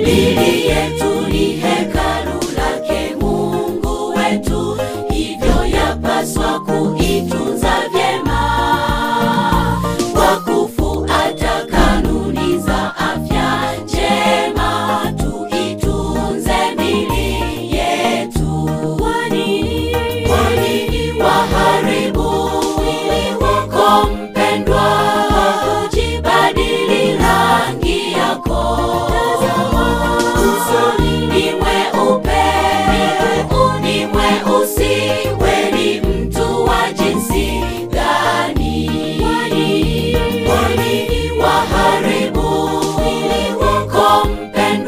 Miili yetu ni hekalu lake Mungu wetu, hivyo yapaswa kuitunza vyema kwa kufuata kanuni za afya njema. Tuitunze miili yetu. Kwa nini waharibu mwili wako mpendwa kwa kujibadili rangi yako? Usoni ni mweupe, miguuni mweusi, we ni mtu wa jinsi gani? Kwa nini waharibu mwili wako mpendwa